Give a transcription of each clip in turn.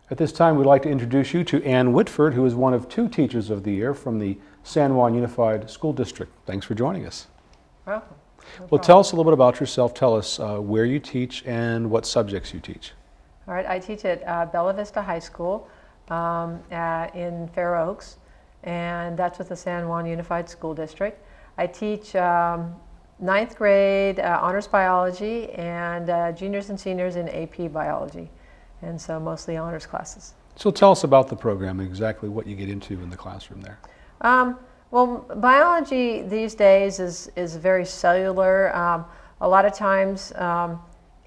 At this time, we'd like to introduce you to Ann Whitford, who is one of 2 Teachers of the Year from the San Juan Unified School District. Thanks for joining us. Welcome. Well, tell us a little bit about yourself. Tell us where you teach and what subjects you teach. All right, I teach at Bella Vista High School in Fair Oaks, and that's with the San Juan Unified School District. I teach 9th grade honors biology and juniors and seniors in AP biology, and so mostly honors classes. So tell us about the program and exactly what you get into in the classroom there. Well, biology these days is very cellular. A lot of times,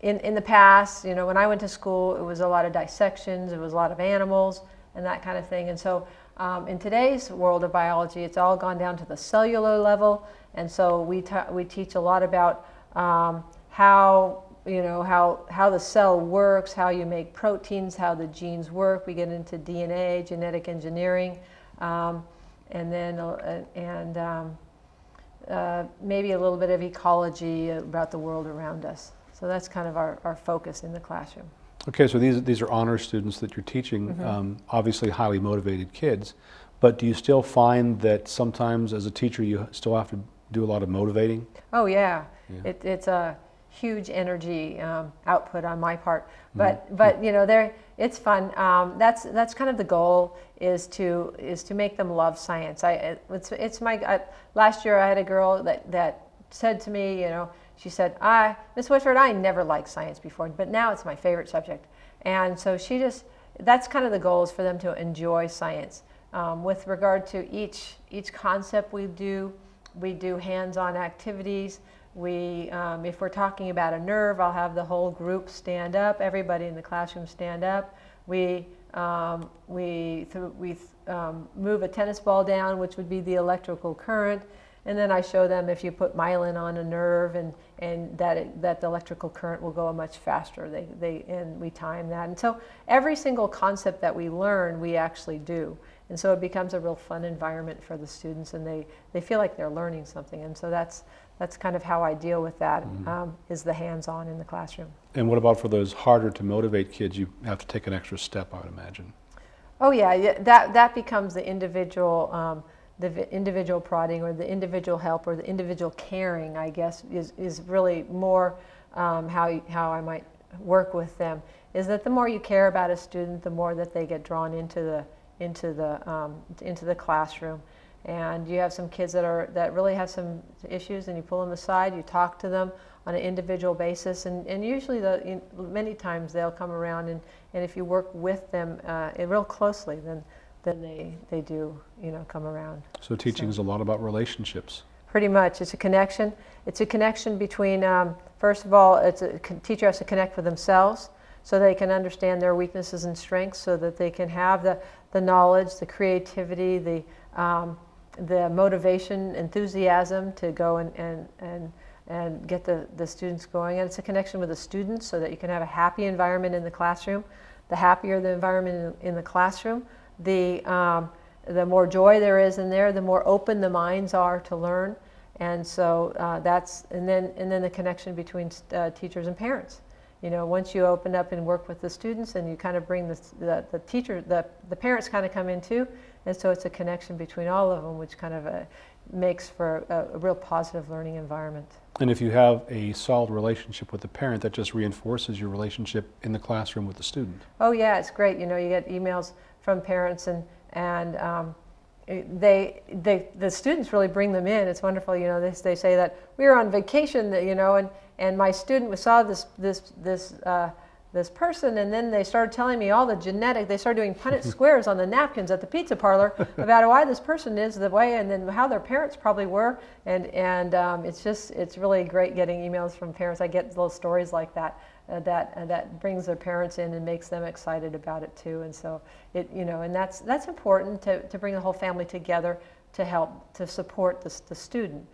in the past, you know, when I went to school, it was a lot of dissections, it was a lot of animals and that kind of thing. And so in today's world of biology, it's all gone down to the cellular level. And so we teach a lot about how the cell works, how you make proteins, how the genes work. We get into DNA, genetic engineering, and then maybe a little bit of ecology about the world around us. So that's kind of our focus in the classroom. Okay, so these are honor students that you're teaching, obviously highly motivated kids, but do you still find that sometimes as a teacher you still have to do a lot of motivating? Oh yeah. It's a huge energy output on my part, but you know, it's fun. That's kind of the goal, is to make them love science. Last year I had a girl that said to me, you know, she said, Miss Whitford, I never liked science before, but now it's my favorite subject. And so that's kind of the goal, is for them to enjoy science. With regard to each concept we do hands-on activities. If we're talking about a nerve, I'll have the whole group stand up, everybody in the classroom stand up. We move a tennis ball down, which would be the electrical current, and then I show them if you put myelin on a nerve and that the electrical current will go much faster. And we time that. And so every single concept that we learn, we actually do. And so it becomes a real fun environment for the students, and they feel like they're learning something. And so that's kind of how I deal with that, is the hands-on in the classroom. And what about for those harder to motivate kids? You have to take an extra step, I would imagine. Oh yeah, that becomes the individual prodding, or the individual help, or the individual caring, I guess, is really more how I might work with them. Is that the more you care about a student, the more that they get drawn into the classroom. And you have some kids that really have some issues, and you pull them aside, you talk to them on an individual basis, and usually many times they'll come around, and if you work with them real closely, then they do, you know, come around. So teaching is a lot about relationships. Pretty much. It's a connection. It's a connection between, first of all, teacher has to connect with themselves so they can understand their weaknesses and strengths, so that they can have the knowledge, the creativity, the motivation, enthusiasm to go and get the students going. And it's a connection with the students, so that you can have a happy environment in the classroom. The happier the environment in the classroom, the more joy there is in there, the more open the minds are to learn. And so and then the connection between teachers and parents. You know, once you open up and work with the students, and you kind of bring the parents kind of come in too, and so it's a connection between all of them, which kind of makes for a real positive learning environment. And if you have a solid relationship with the parent, that just reinforces your relationship in the classroom with the student. Oh yeah, it's great. You know, you get emails from parents, and the students really bring them in. It's wonderful. You know, they say that we were on vacation, you know, and my student saw this person, and then they started telling me all the genetic. They started doing Punnett squares on the napkins at the pizza parlor about why this person is the way, and then how their parents probably were, and it's really great getting emails from parents. I get little stories like that that brings their parents in and makes them excited about it too. And so and that's important to bring the whole family together to help to support the student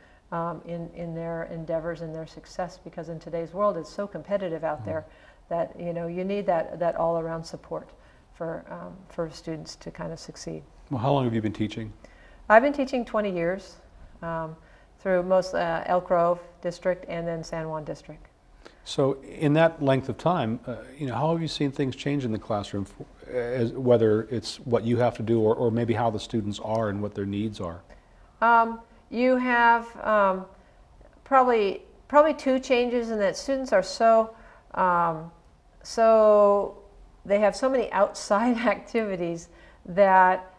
in their endeavors and their success, because in today's world it's so competitive out there that you need that all-around support for students to kind of succeed. Well, how long have you been teaching? I've been teaching 20 years through most Elk Grove District and then San Juan District. So in that length of time, how have you seen things change in the classroom, whether it's what you have to do or maybe how the students are and what their needs are? You have probably two changes in that students are so they have so many outside activities that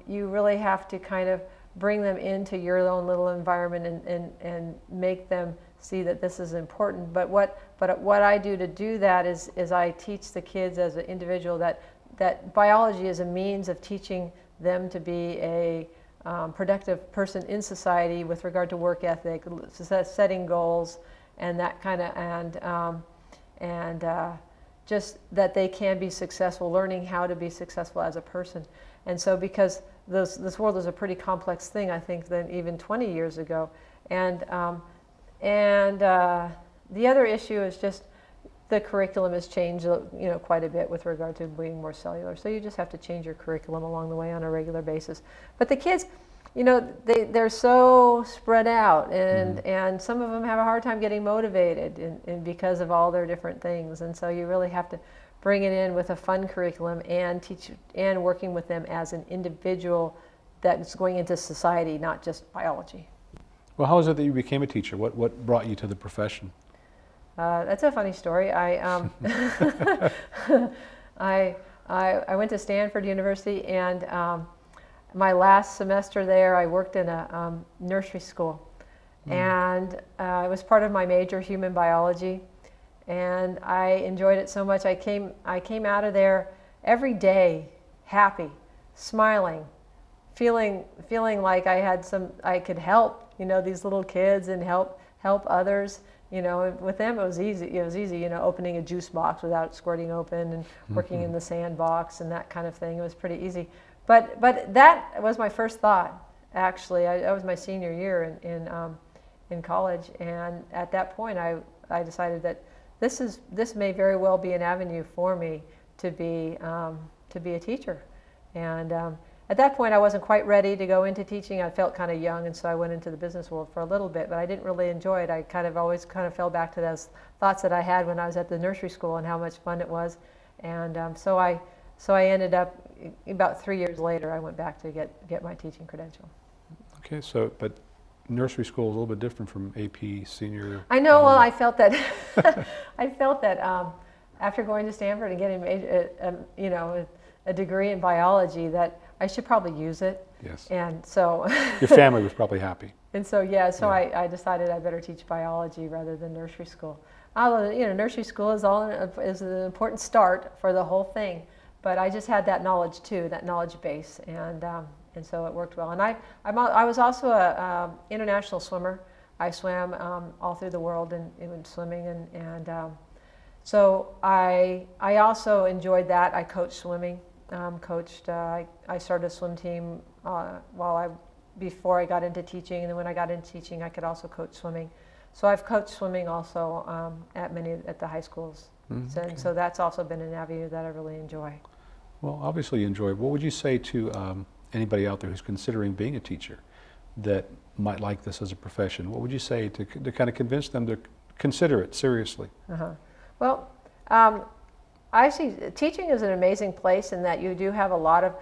you really have to kind of bring them into your own little environment and make them see that this is important. But what I do to do that is I teach the kids as an individual that biology is a means of teaching them to be a productive person in society with regard to work ethic, setting goals, and that kind of and just that they can be successful, learning how to be successful as a person. And so because this world is a pretty complex thing, I think, than even 20 years ago. And the other issue is just the curriculum has changed, quite a bit with regard to being more cellular. So you just have to change your curriculum along the way on a regular basis. But the kids, they're so spread out, and some of them have a hard time getting motivated because of all their different things. And so you really have to bring it in with a fun curriculum and teach and working with them as an individual that's going into society, not just biology. Well, how is it that you became a teacher? What brought you to the profession? That's a funny story. I went to Stanford University, and my last semester there, I worked in a nursery school, and it was part of my major, human biology, and I enjoyed it so much. I came out of there every day happy, smiling, feeling like I could help these little kids and help others. With them it was easy. Opening a juice box without squirting open, and working in the sandbox and that kind of thing. It was pretty easy. But that was my first thought. Actually, that was my senior year in college, and at that point, I decided that this may very well be an avenue for me to be a teacher. And at that point, I wasn't quite ready to go into teaching. I felt kind of young, and so I went into the business world for a little bit, but I didn't really enjoy it. I always fell back to those thoughts that I had when I was at the nursery school and how much fun it was. And so I ended up, about 3 years later, I went back to get my teaching credential. Okay, but nursery school is a little bit different from AP senior. I know. Well, I felt that after going to Stanford and getting a degree in biology, that I should probably use it. Yes. And so your family was probably happy. And so I decided I better teach biology rather than nursery school. Although nursery school is an important start for the whole thing, but I just had that knowledge too, that knowledge base, and so it worked well. And I was also a international swimmer. I swam all through the world in swimming, and so I also enjoyed that. I coached swimming. I started a swim team before I got into teaching, and then when I got into teaching, I could also coach swimming. So I've coached swimming also at the high schools, and so that's also been an avenue that I really enjoy. Well, obviously you enjoy it. What would you say to anybody out there who's considering being a teacher that might like this as a profession? What would you say to kind of convince them to consider it seriously? Well, I see teaching is an amazing place in that you do have a lot of,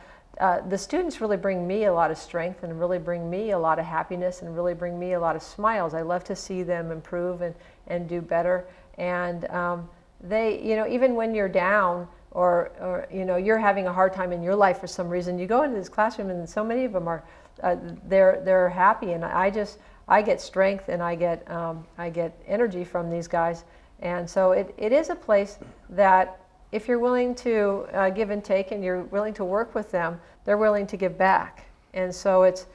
the students really bring me a lot of strength and really bring me a lot of happiness and really bring me a lot of smiles. I love to see them improve and do better. And they, even when you're down or you're having a hard time in your life for some reason, you go into this classroom and so many of them are, they're happy, and I get strength and I get energy from these guys. And so it is a place that if you're willing to give and take and you're willing to work with them, they're willing to give back. And so it's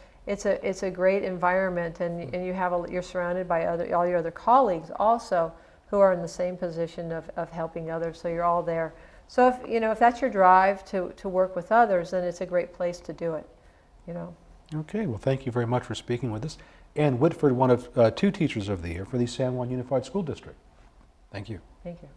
a great environment, and you're surrounded by all your other colleagues also who are in the same position of helping others. So you're all there. So if that's your drive to work with others, then it's a great place to do it. Okay. Well, thank you very much for speaking with us. And Whitford, one of 2 Teachers of the Year for the San Juan Unified School District. Thank you. Thank you.